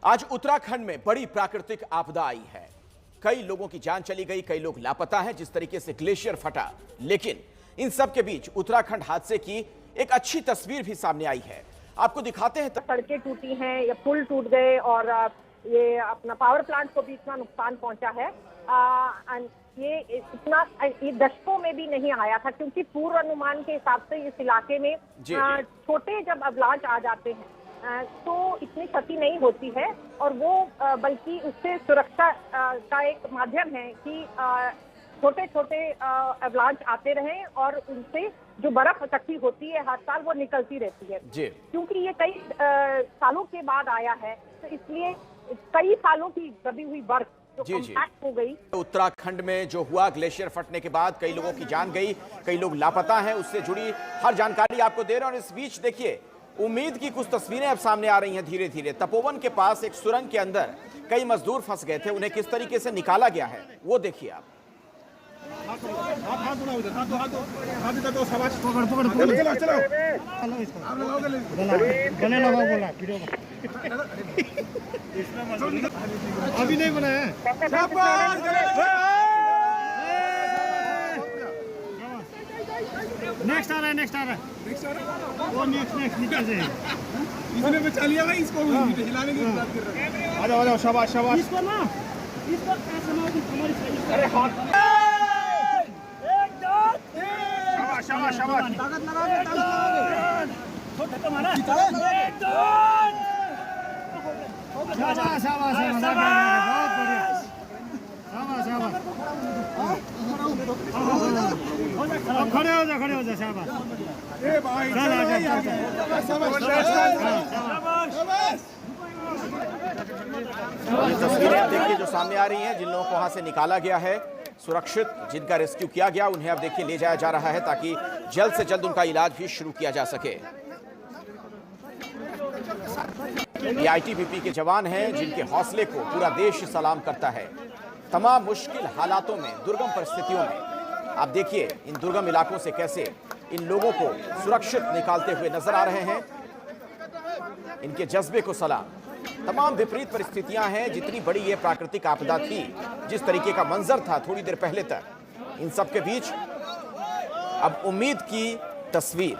आज उत्तराखंड में बड़ी प्राकृतिक आपदा आई है। कई लोगों की जान चली गई, कई लोग लापता हैं। जिस तरीके से ग्लेशियर फटा, लेकिन इन सब के बीच उत्तराखंड हादसे की एक अच्छी तस्वीर भी सामने आई है। आपको दिखाते हैं। सड़कें टूटी हैं, या पुल टूट गए और ये अपना पावर प्लांट को भी इतना नुकसान पहुंचा है। ये इतना ये दशकों में भी नहीं आया था, क्योंकि पूर्व अनुमान के हिसाब से इस इलाके में छोटे जब अवलांच आ जाते हैं तो इतनी क्षति नहीं होती है, और वो बल्कि उससे सुरक्षा का एक माध्यम है कि छोटे छोटे अवलांच आते रहें और उनसे जो बर्फ इकट्ठी होती है हर साल वो निकलती रहती है। क्योंकि ये कई सालों के बाद आया है, तो इसलिए कई सालों की दबी हुई बर्फ कॉम्पैक्ट हो गई। उत्तराखंड में जो हुआ, ग्लेशियर फटने के बाद कई लोगों की जान गई, कई लोग लापता हैं। उससे जुड़ी हर जानकारी आपको दे रहे हैं। और इस बीच देखिए, उम्मीद की कुछ तस्वीरें अब सामने आ रही हैं धीरे धीरे। तपोवन के पास एक सुरंग के अंदर कई मजदूर फंस गए थे, उन्हें किस तरीके से निकाला गया है वो देखिए आप। अभी नहीं बनाया। नेक्स्ट आ रहा है वो नेक्स्ट नीचे से इसने बचा लिया भाई, इसको हिलाने की बात कर रहा है। आ जाओ शाबाश इसको ना, इसको ऐसे ना हमारी साइड। अरे हाथ शाबाश ताकत लगा दे, छोटा तुम्हारा एक दो शाबाश बहुत बढ़िया, शाबाश खड़े हो जा शाबाश। ए भाई तस्वीरें देखिए जो सामने आ रही हैं, जिन लोगों को वहां से निकाला गया है सुरक्षित, जिनका रेस्क्यू किया गया, उन्हें अब देखिए ले जाया जा रहा है ताकि जल्द से जल्द उनका इलाज भी शुरू किया जा सके। ये आईटीबीपी के जवान हैं जिनके हौसले को पूरा देश सलाम करता है। तमाम मुश्किल हालातों में, दुर्गम परिस्थितियों में आप देखिए इन दुर्गम इलाकों से कैसे इन लोगों को सुरक्षित निकालते हुए नजर आ रहे हैं। इनके जज्बे को सलाम। तमाम विपरीत परिस्थितियां हैं, जितनी बड़ी ये प्राकृतिक आपदा थी, जिस तरीके का मंजर था थोड़ी देर पहले तक, इन सब के बीच अब उम्मीद की तस्वीर,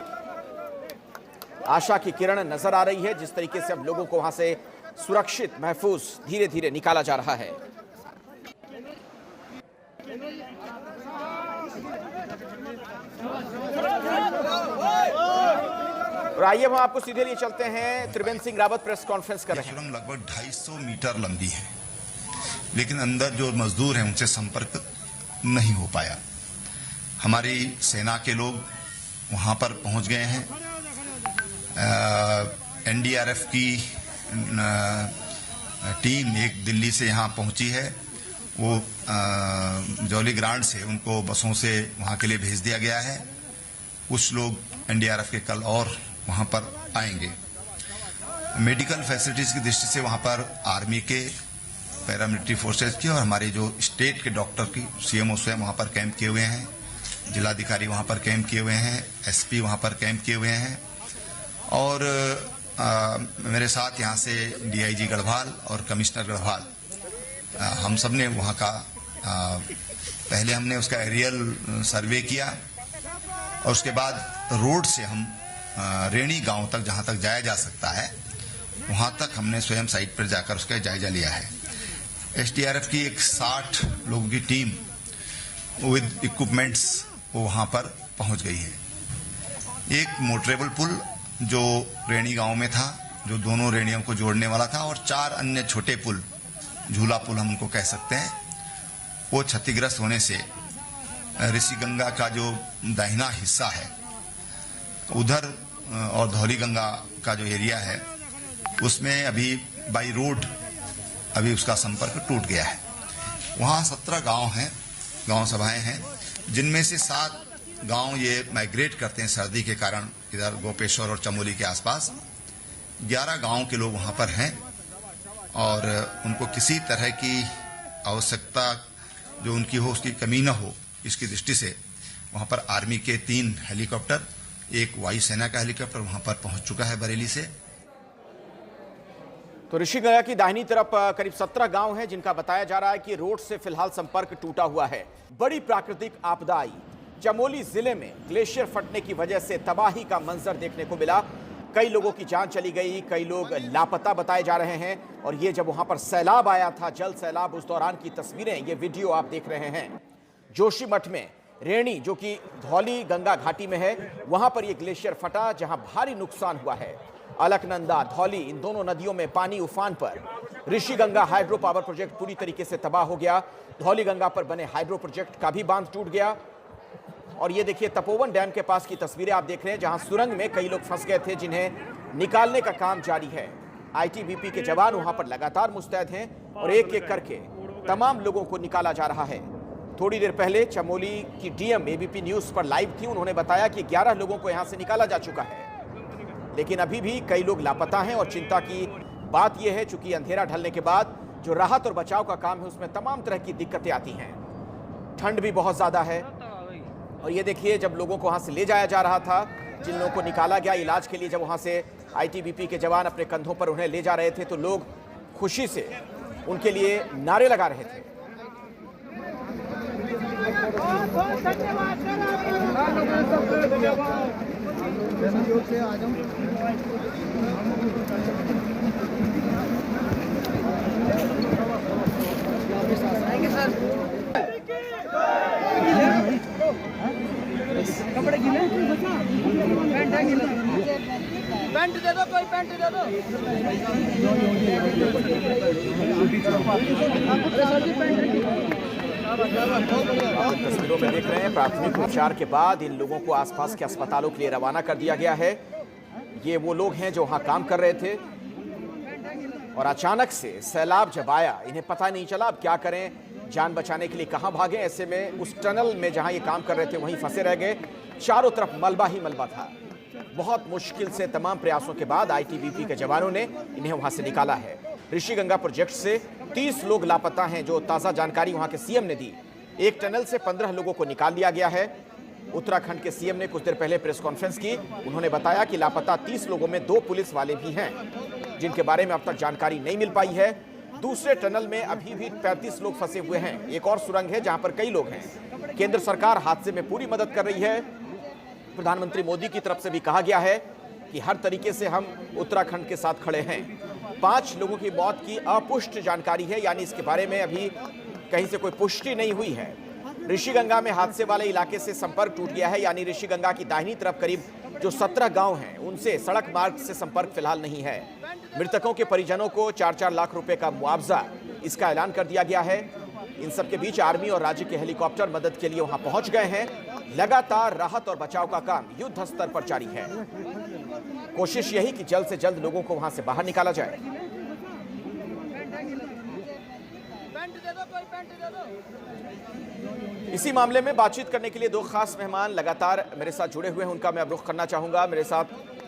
आशा की किरण नजर आ रही है। जिस तरीके से अब लोगों को वहां से सुरक्षित, महफूज धीरे धीरे निकाला जा रहा है। और आइए हम आपको सीधे लिए चलते हैं। त्रिवेंद्र सिंह रावत प्रेस कॉन्फ्रेंस कर रहे हैं। सुरंग लगभग 250 मीटर लंबी है, लेकिन अंदर जो मजदूर हैं उनसे संपर्क नहीं हो पाया। हमारी सेना के लोग वहां पर पहुंच गए हैं। एनडीआरएफ की टीम एक दिल्ली से यहां पहुंची है। वो जौली ग्रांट से उनको बसों से वहां के लिए भेज दिया गया है। कुछ लोग एनडीआरएफ के कल और वहां पर आएंगे। मेडिकल फैसिलिटीज की दृष्टि से वहां पर आर्मी के, पैरामिलिट्री फोर्सेज की और हमारे जो स्टेट के डॉक्टर की सीएमओ स्वयं वहां पर कैंप किए हुए हैं। जिलाधिकारी वहां पर कैंप किए हुए हैं। एसपी वहां पर कैंप किए हुए हैं। और मेरे साथ यहाँ से डीआईजी गढ़वाल और कमिश्नर गढ़वाल, हम सब ने वहाँ का पहले हमने उसका एरियल सर्वे किया और उसके बाद रोड से हम रेणी गांव तक, जहाँ तक जाया जा सकता है वहाँ तक हमने स्वयं साइट पर जाकर उसका जायजा लिया है। एसडीआरएफ की एक 60 लोगों की टीम विद इक्विपमेंट्स वो वहाँ पर पहुँच गई है। एक मोटरेबल पुल जो रेणी गांव में था, जो दोनों रेणियों को जोड़ने वाला था, और 4 अन्य छोटे पुल, झूला पुल हम उनको कह सकते हैं, वो क्षतिग्रस्त होने से ऋषिगंगा का जो दाहिना हिस्सा है उधर और धौली गंगा का जो एरिया है उसमें अभी बाई रोड अभी उसका संपर्क टूट गया है। वहाँ 17 गांव हैं, गांव सभाएं हैं, जिनमें से 7 गांव ये माइग्रेट करते हैं सर्दी के कारण इधर गोपेश्वर और चमोली के आसपास। 11 गांव के लोग वहां पर हैं और उनको किसी तरह की आवश्यकता जो उनकी हो उसकी कमी न हो, इसकी दृष्टि से वहां पर आर्मी के 3 हेलीकॉप्टर, एक वायुसेना का हेलीकॉप्टर वहां पर पहुंच चुका है बरेली से। तो ऋषिगंगा की दाहिनी तरफ करीब 17 गांव हैं जिनका बताया जा रहा है कि रोड से फिलहाल संपर्क टूटा हुआ है। बड़ी प्राकृतिक आपदा आई। चमोली जिले में ग्लेशियर फटने की वजह से तबाही का मंजर देखने को मिला। कई लोगों की जान चली गई, कई लोग लापता बताए जा रहे हैं। और ये जब वहां पर सैलाब आया था, जल सैलाब, उस दौरान की तस्वीरें, ये वीडियो आप देख रहे हैं। जोशीमठ में रेणी, जो कि धौली गंगा घाटी में है, वहां पर यह ग्लेशियर फटा जहां भारी नुकसान हुआ है। अलकनंदा, धौली, इन दोनों नदियों में पानी उफान पर। ऋषिगंगा हाइड्रो पावर प्रोजेक्ट पूरी तरीके से तबाह हो गया। धौली गंगा पर बने हाइड्रो प्रोजेक्ट का भी बांध टूट गया। और ये देखिए तपोवन डैम के पास की तस्वीरें आप देख रहे हैं, जहां सुरंग में कई लोग फंस गए थे, जिन्हें निकालने का काम जारी है। आईटीबीपी के जवान वहां पर लगातार मुस्तैद हैं और एक एक करके तमाम लोगों को निकाला जा रहा है। थोड़ी देर पहले चमोली की डीएम एबीपी न्यूज पर लाइव थी। उन्होंने बताया कि 11 लोगों को यहां से निकाला जा चुका है, लेकिन अभी भी कई लोग लापता हैं। और चिंता की बात यह है, चूंकि अंधेरा ढलने के बाद जो राहत और बचाव का काम है उसमें तमाम तरह की दिक्कतें आती हैं। ठंड भी बहुत ज्यादा है। और ये देखिए, जब लोगों को वहां से ले जाया जा रहा था, जिन लोगों को निकाला गया इलाज के लिए, जब वहां से आईटीबीपी के जवान अपने कंधों पर उन्हें ले जा रहे थे, तो लोग खुशी से उनके लिए नारे लगा रहे थे। कपड़े गिले, पैंट दे दो, कोई पैंट दे दो। तस्वीरों में देख रहे हैं, प्राथमिक उपचार के बाद इन लोगों को आसपास के अस्पतालों के लिए रवाना कर दिया गया है। ये वो लोग हैं जो वहां काम कर रहे थे और अचानक से सैलाब जब आया, इन्हें पता नहीं चला अब क्या करें, जान बचाने के लिए कहां भागें। ऐसे में उस टनल में जहां ये काम कर रहे थे वहीं फंसे रह गए। चारों तरफ मलबा ही मलबा था। बहुत मुश्किल से तमाम प्रयासों के बाद आईटीबीपी के जवानों ने इन्हें वहां से निकाला है। ऋषिगंगा प्रोजेक्ट से 30 लोग लापता हैं, जो ताजा जानकारी वहां के सीएम ने दी। एक टनल से 15 लोगों को निकाल लिया गया है। उत्तराखंड के सीएम ने कुछ देर पहले प्रेस कॉन्फ्रेंस की। उन्होंने बताया कि लापता 30 लोगों में 2 पुलिस वाले भी हैं, जिनके बारे में अब तक जानकारी नहीं मिल पाई है। दूसरे टनल में अभी भी 35 लोग फंसे हुए हैं। एक और सुरंग है जहां पर कई लोग हैं। केंद्र सरकार हादसे में पूरी मदद कर रही है। प्रधानमंत्री मोदी की तरफ से भी कहा गया है कि हर तरीके से हम उत्तराखंड के साथ खड़े हैं। 5 लोगों की मौत की अपुष्ट जानकारी है, यानी इसके बारे में अभी कहीं से कोई पुष्टि नहीं हुई है। ऋषिगंगा में हादसे वाले इलाके से संपर्क टूट गया है, यानी ऋषिगंगा की दाहिनी तरफ करीब जो 17 गांव हैं, उनसे सड़क मार्ग से संपर्क फिलहाल नहीं है। मृतकों के परिजनों को 4-4 लाख रुपए का मुआवजा, इसका ऐलान कर दिया गया है। इन सबके बीच आर्मी और राज्य के हेलीकॉप्टर मदद के लिए वहां पहुंच गए हैं। लगातार राहत और बचाव का काम युद्ध स्तर पर जारी है। कोशिश यही कि जल्द से जल्द लोगों को वहां से बाहर निकाला जाए। इसी मामले में बातचीत करने के लिए 2 खास मेहमान लगातार मेरे साथ जुड़े हुए हैं, उनका मैं अब रुख करना चाहूंगा। मेरे साथ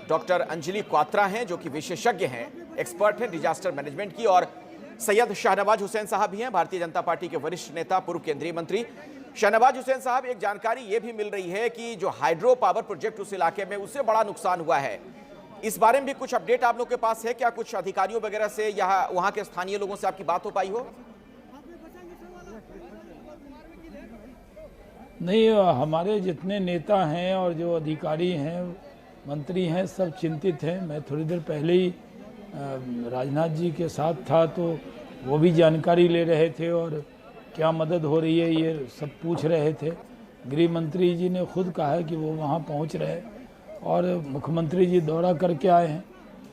डॉक्टर अंजलि क्वात्रा हैं, जो कि विशेषज्ञ हैं, एक्सपर्ट हैं डिजास्टर मैनेजमेंट की, और सैयद शाहनवाज हुसैन साहब भी हैं, भारतीय जनता पार्टी के वरिष्ठ नेता, पूर्व केंद्रीय मंत्री। शाहनवाज हुसैन साहब, एक जानकारी ये भी मिल रही है कि जो हाइड्रो पावर प्रोजेक्ट उस इलाके में, उससे बड़ा नुकसान हुआ है। इस बारे में भी कुछ अपडेट आप लोग के पास है क्या? कुछ अधिकारियों वगैरह से या वहां के स्थानीय लोगों से आपकी बात हो पाई हो? नहीं, हमारे जितने नेता हैं और जो अधिकारी हैं, मंत्री हैं, सब चिंतित हैं। मैं थोड़ी देर पहले ही राजनाथ जी के साथ था, तो वो भी जानकारी ले रहे थे और क्या मदद हो रही है ये सब पूछ रहे थे। गृह मंत्री जी ने खुद कहा है कि वो वहाँ पहुँच रहे हैं और मुख्यमंत्री जी दौरा करके आए हैं।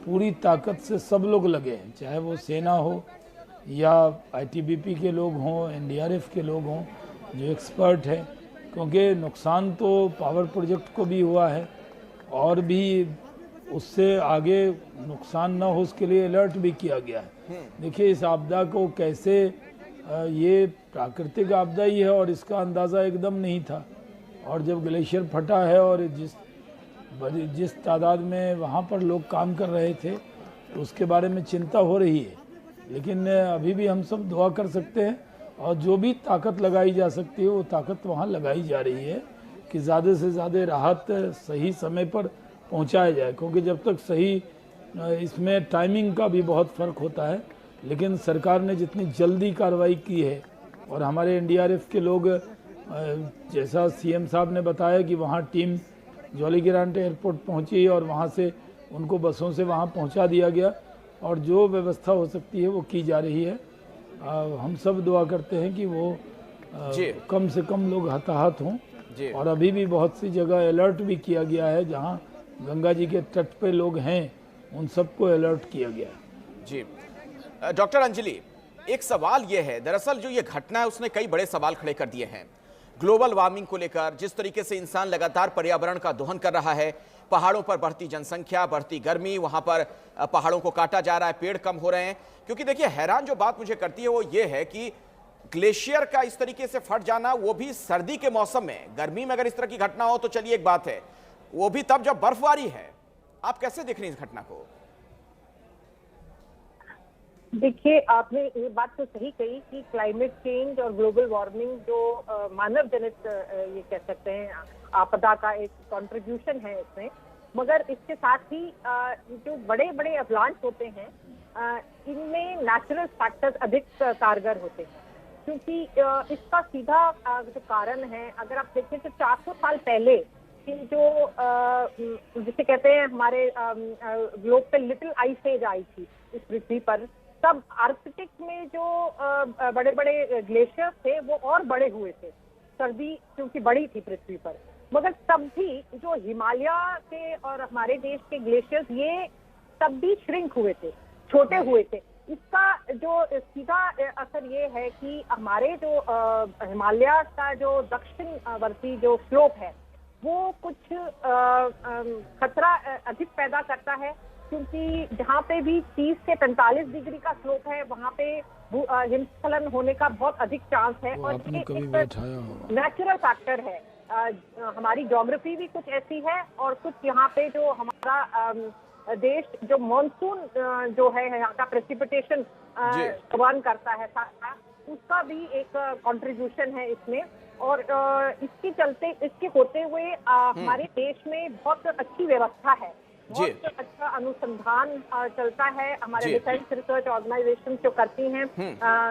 पूरी ताकत से सब लोग लगे हैं, चाहे वो सेना हो या आईटीबीपी के लोग हों, एनडीआरएफ के लोग हों, जो एक्सपर्ट हैं, क्योंकि नुकसान तो पावर प्रोजेक्ट को भी हुआ है और भी उससे आगे नुकसान न हो उसके लिए अलर्ट भी किया गया है। देखिए, इस आपदा को कैसे, ये प्राकृतिक आपदा ही है और इसका अंदाज़ा एकदम नहीं था। और जब ग्लेशियर फटा है और जिस तादाद में वहाँ पर लोग काम कर रहे थे, तो उसके बारे में चिंता हो रही है। लेकिन अभी भी हम सब दुआ कर सकते हैं और जो भी ताकत लगाई जा सकती है वो ताकत वहाँ लगाई जा रही है कि ज़्यादा से ज़्यादा राहत सही समय पर पहुँचाया जाए, क्योंकि जब तक सही इसमें टाइमिंग का भी बहुत फ़र्क होता है, लेकिन सरकार ने जितनी जल्दी कार्रवाई की है और हमारे एनडीआरएफ के लोग, जैसा सीएम साहब ने बताया कि वहाँ टीम जॉली ग्रांट एयरपोर्ट पहुँची और वहाँ से उनको बसों से वहाँ पहुँचा दिया गया और जो व्यवस्था हो सकती है वो की जा रही है। हम सब दुआ करते हैं कि वो कम से कम लोग हताहत हों, और अभी भी बहुत सी जगह अलर्ट भी किया गया है, जहाँ गंगा जी के तट पे लोग हैं उन सबको अलर्ट किया गया है। जी डॉक्टर अंजलि, एक सवाल यह है, दरअसल जो ये घटना है उसने कई बड़े सवाल खड़े कर दिए हैं। ग्लोबल वार्मिंग को लेकर जिस तरीके से इंसान लगातार पर्यावरण का दोहन कर रहा है, पहाड़ों पर बढ़ती जनसंख्या, बढ़ती गर्मी, वहां पर पहाड़ों को काटा जा रहा है, पेड़ कम हो रहे हैं। क्योंकि देखिए, हैरान जो बात मुझे करती है वो ये है कि ग्लेशियर का इस तरीके से फट जाना, वो भी सर्दी के मौसम में। गर्मी में अगर इस तरह की घटना हो तो चलिए एक बात है, वो भी तब जब बर्फबारी है। आप कैसे देख रहे हैं इस घटना को? देखिए, आपने ये बात तो सही कही कि क्लाइमेट चेंज और ग्लोबल वार्मिंग जो मानव जनित ये कह सकते हैं आपदा का एक कंट्रीब्यूशन है इसमें, मगर इसके साथ ही जो बड़े बड़े अवलांच होते हैं इनमें नेचुरल फैक्टर्स अधिक कारगर होते हैं, क्योंकि इसका सीधा जो कारण है, अगर आप देखें तो 400 साल पहले जो जिसे कहते हैं हमारे ग्लोब पे लिटिल आइस एज आई थी इस पृथ्वी पर, तब आर्कटिक में जो बड़े बड़े ग्लेशियर्स थे वो और बड़े हुए थे, सर्दी क्योंकि बड़ी थी पृथ्वी पर। मगर तब भी जो हिमालय के और हमारे देश के ग्लेशियर्स ये तब भी श्रिंक हुए थे, छोटे हुए थे। इसका जो सीधा असर ये है कि हमारे जो हिमालय का जो दक्षिणवर्ती जो स्लोप है वो कुछ खतरा अधिक पैदा करता है, क्योंकि जहाँ पे भी 30 से 45 डिग्री का स्लोप है वहाँ पे हिमस्खलन होने का बहुत अधिक चांस है। और ये एक नेचुरल फैक्टर है, हमारी ज्योग्राफी भी कुछ ऐसी है, और कुछ यहाँ पे जो हमारा देश जो मानसून जो है यहाँ का प्रेसिपिटेशन प्रदान करता है, उसका भी एक कंट्रीब्यूशन है इसमें। और इसके चलते, इसके होते हुए हमारे देश में बहुत अच्छी व्यवस्था है, बहुत अच्छा अनुसंधान चलता है, हमारे डिफेंस रिसर्च ऑर्गेनाइजेशन जो करती हैं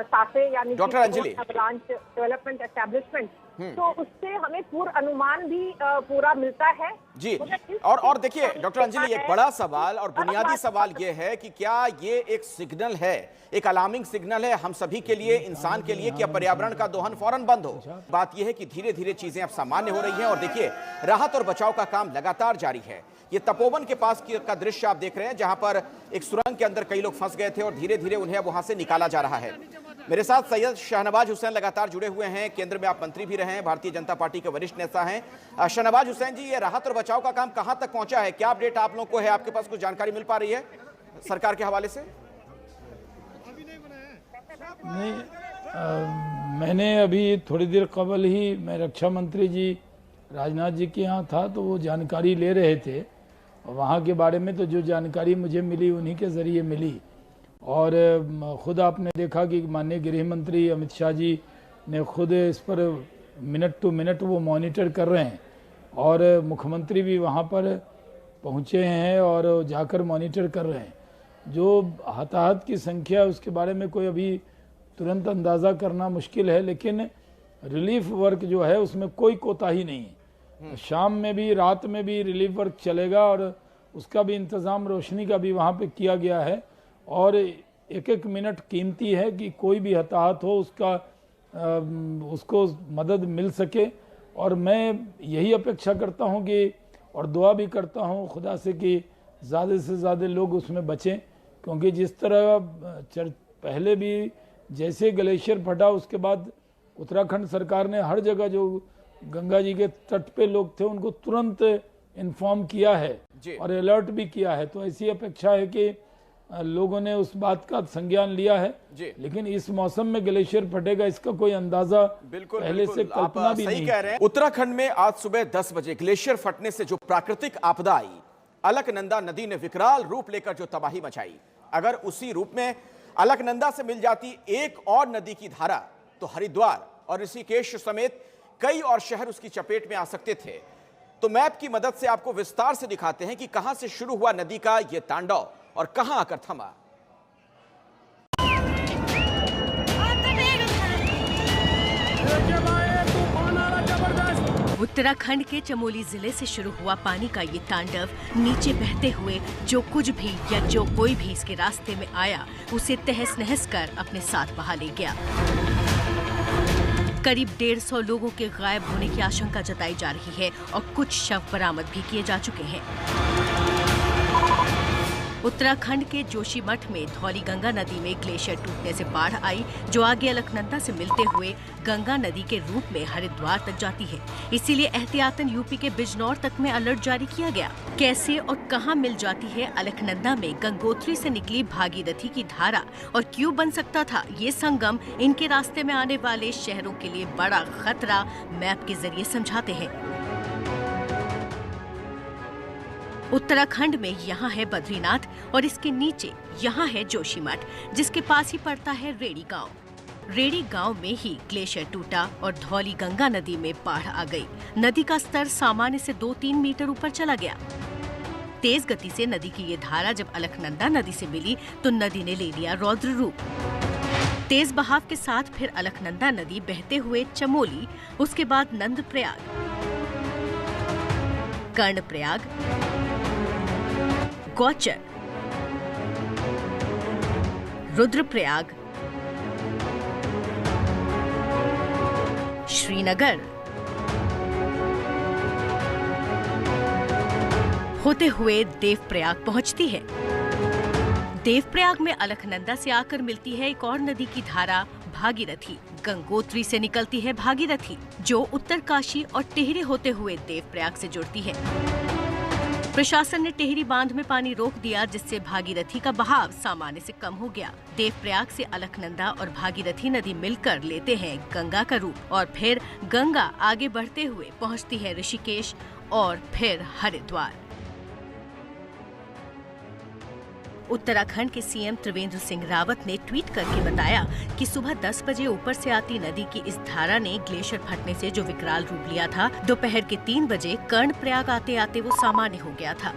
सासे यानी doctor Anjali branch development establishment, तो उससे हमें पूर्व अनुमान भी पूरा मिलता है जी। और देखिए डॉक्टर अंजलि, एक बड़ा सवाल और बुनियादी सवाल ये है कि क्या ये एक सिग्नल है, एक अलार्मिंग सिग्नल है हम सभी के लिए, इंसान के लिए, कि अब पर्यावरण का दोहन फौरन बंद हो? बात यह है कि धीरे धीरे चीजें अब सामान्य हो रही हैं और देखिए राहत और बचाव का काम लगातार जारी है। ये तपोवन के पास का दृश्य आप देख रहे हैं, जहां पर एक सुरंग के अंदर कई लोग फंस गए थे और धीरे धीरे उन्हें वहां से निकाला जा रहा है। मेरे साथ सैयद शाहनवाज हुसैन लगातार जुड़े हुए हैं, केंद्र में आप मंत्री भी रहे हैं, भारतीय जनता पार्टी के वरिष्ठ नेता हैं। शाहनवाज हुसैन जी, ये राहत और बचाव का काम कहां तक पहुंचा है? क्या अपडेट आप लोगों को है? आपके पास कुछ जानकारी मिल पा रही है सरकार के हवाले से? नहीं, मैंने अभी थोड़ी देर कबल ही, मैं रक्षा मंत्री जी राजनाथ जी के यहाँ था तो वो जानकारी ले रहे थे, और वहाँ के बारे में तो जो जानकारी मुझे मिली उन्हीं के ज़रिए मिली। और ख़ुद आपने देखा कि माननीय गृह मंत्री अमित शाह जी ने खुद इस पर मिनट टू मिनट वो मॉनिटर कर रहे हैं, और मुख्यमंत्री भी वहाँ पर पहुँचे हैं और जाकर मॉनिटर कर रहे हैं। जो हताहत की संख्या है उसके बारे में कोई अभी तुरंत अंदाज़ा करना मुश्किल है, लेकिन रिलीफ वर्क जो है उसमें कोई कोताही नहीं है। शाम में भी, रात में भी रिलीफ वर्क चलेगा, और उसका भी इंतज़ाम रोशनी का भी वहाँ पे किया गया है। और एक एक मिनट कीमती है कि कोई भी हताहत हो उसको मदद मिल सके। और मैं यही अपेक्षा करता हूँ कि, और दुआ भी करता हूँ खुदा से कि ज़्यादा से ज़्यादा लोग उसमें बचें, क्योंकि जिस तरह पहले भी जैसे ग्लेशियर फटा उसके बाद उत्तराखंड सरकार ने हर जगह जो गंगा जी के तट पे लोग थे उनको तुरंत इन्फॉर्म किया है और अलर्ट भी किया है। तो ऐसी अपेक्षा है कि लोगों ने उस बात का संज्ञान लिया है। लेकिन इस मौसम में ग्लेशियर फटेगा इसका कोई अंदाजा पहले से कल्पना भी नहीं कह रहे हैं। उत्तराखंड में आज सुबह 10 बजे ग्लेशियर फटने से जो प्राकृतिक आपदा आई, अलकनंदा नदी ने विकराल रूप लेकर जो तबाही मचाई, अगर उसी रूप में अलकनंदा से मिल जाती एक और नदी की धारा तो हरिद्वार और ऋषिकेश समेत कई और शहर उसकी चपेट में आ सकते थे। तो मैप की मदद से आपको विस्तार से दिखाते हैं कि कहां से शुरू हुआ नदी का यह तांडव और कहां आकर थमा। उत्तराखंड के चमोली जिले से शुरू हुआ पानी का ये तांडव नीचे बहते हुए जो कुछ भी या जो कोई भी इसके रास्ते में आया उसे तहस नहस कर अपने साथ बहा ले गया। करीब 150 लोगों के गायब होने की आशंका जताई जा रही है और कुछ शव बरामद भी किए जा चुके हैं। उत्तराखंड के जोशीमठ में धौली गंगा नदी में ग्लेशियर टूटने से बाढ़ आई, जो आगे अलकनंदा से मिलते हुए गंगा नदी के रूप में हरिद्वार तक जाती है। इसीलिए एहतियातन यूपी के बिजनौर तक में अलर्ट जारी किया गया। कैसे और कहां मिल जाती है अलकनंदा में गंगोत्री से निकली भागीरथी की धारा और क्यों बन सकता था ये संगम, इनके रास्ते में आने वाले शहरों के लिए बड़ा खतरा, मैप के जरिए समझाते हैं। उत्तराखंड में यहाँ है बद्रीनाथ और इसके नीचे यहाँ है जोशीमठ, जिसके पास ही पड़ता है रेड़ी गांव। रेड़ी गांव में ही ग्लेशियर टूटा और धौली गंगा नदी में बाढ़ आ गई। नदी का स्तर सामान्य से 2-3 मीटर ऊपर चला गया। तेज गति से नदी की ये धारा जब अलकनंदा नदी से मिली तो नदी ने ले लिया रौद्र रूप। तेज बहाव के साथ फिर अलकनंदा नदी बहते हुए चमोली, उसके बाद नंदप्रयाग, कर्णप्रयाग, गौचर, रुद्रप्रयाग, श्रीनगर होते हुए देवप्रयाग पहुंचती है। देवप्रयाग में अलकनंदा से आकर मिलती है एक और नदी की धारा भागीरथी। गंगोत्री से निकलती है भागीरथी, जो उत्तरकाशी और टिहरी होते हुए देवप्रयाग से जुड़ती है। प्रशासन ने टिहरी बांध में पानी रोक दिया, जिससे भागीरथी का बहाव सामान्य से कम हो गया। देवप्रयाग से अलकनंदा और भागीरथी नदी मिलकर लेते हैं गंगा का रूप और फिर गंगा आगे बढ़ते हुए पहुंचती है ऋषिकेश और फिर हरिद्वार। उत्तराखंड के सीएम त्रिवेंद्र सिंह रावत ने ट्वीट करके बताया कि सुबह 10 बजे ऊपर से आती नदी की इस धारा ने ग्लेशियर फटने से जो विकराल रूप लिया था, दोपहर के 3 बजे कर्णप्रयाग आते आते वो सामान्य हो गया था।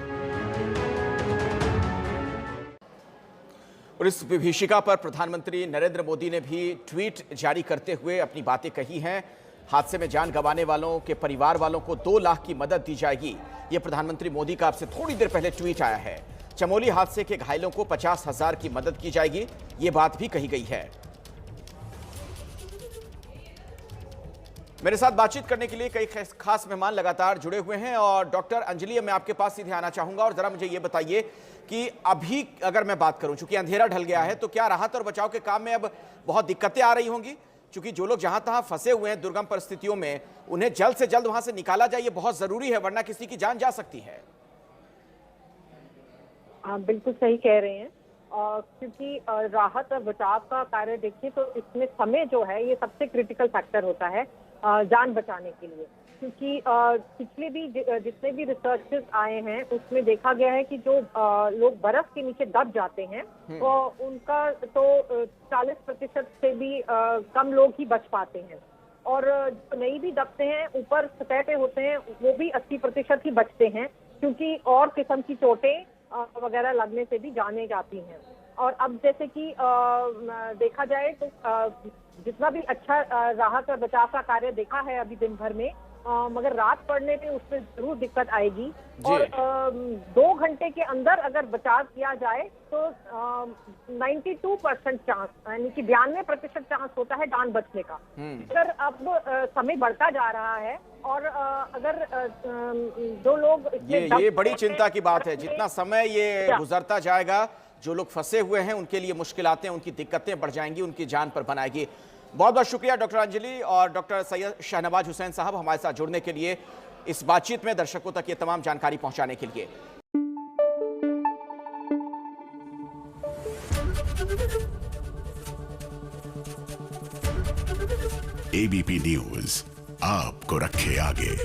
और इस विभीषिका पर प्रधानमंत्री नरेंद्र मोदी ने भी ट्वीट जारी करते हुए अपनी बातें कही हैं। हादसे में जान गंवाने वालों के परिवार वालों को 2 लाख की मदद दी जाएगी। ये प्रधानमंत्री मोदी का आपसे थोड़ी देर पहले ट्वीट आया है। चमोली हादसे के घायलों को 50,000 की मदद की जाएगी, ये बात भी कही गई है। मेरे साथ बातचीत करने के लिए कई खास मेहमान लगातार जुड़े हुए हैं और डॉक्टर अंजलि, मैं आपके पास सीधे आना चाहूंगा और जरा मुझे ये बताइए कि अभी अगर मैं बात करूं, चूंकि अंधेरा ढल गया है, तो क्या राहत और बचाव के काम में अब बहुत दिक्कतें आ रही होंगी? क्योंकि जो लोग जहां तहां फंसे हुए हैं दुर्गम परिस्थितियों में, उन्हें जल्द से जल्द वहां से निकाला जाए, ये बहुत जरूरी है, वरना किसी की जान जा सकती है। आप बिल्कुल सही कह रहे हैं, क्योंकि राहत और बचाव का कार्य देखिए तो इसमें समय जो है ये सबसे क्रिटिकल फैक्टर होता है जान बचाने के लिए। क्योंकि पिछले भी जितने भी रिसर्चेस आए हैं उसमें देखा गया है कि जो लोग बर्फ के नीचे दब जाते हैं तो उनका तो 40% से भी कम लोग ही बच पाते हैं, और जो नहीं भी दबते हैं, ऊपर सतह पे होते हैं, वो भी 80% ही बचते हैं, क्योंकि और किस्म की चोटें वगैरह लगने से भी जाने जाती हैं। और अब जैसे कि देखा जाए तो जितना भी अच्छा राहत और बचाव का कार्य देखा है अभी दिन भर में, मगर रात पड़ने पे उसमें जरूर दिक्कत आएगी। और 2 घंटे के अंदर अगर बचाव किया जाए तो 92% चांस, यानी कि 92% चांस होता है जान बचने का। अगर अब समय बढ़ता जा रहा है और अगर जो लोग ये बड़ी चिंता की बात है, जितना समय ये गुजरता जाएगा, जो लोग फंसे हुए हैं उनके लिए मुश्किलातें, उनकी दिक्कतें बढ़ जाएंगी, उनकी जान पर बनाएगी। बहुत बहुत शुक्रिया डॉक्टर अंजलि और डॉक्टर सैयद शाहनवाज हुसैन साहब हमारे साथ जुड़ने के लिए, इस बातचीत में दर्शकों तक ये तमाम जानकारी पहुंचाने के लिए। एबीपी न्यूज आपको रखे आगे।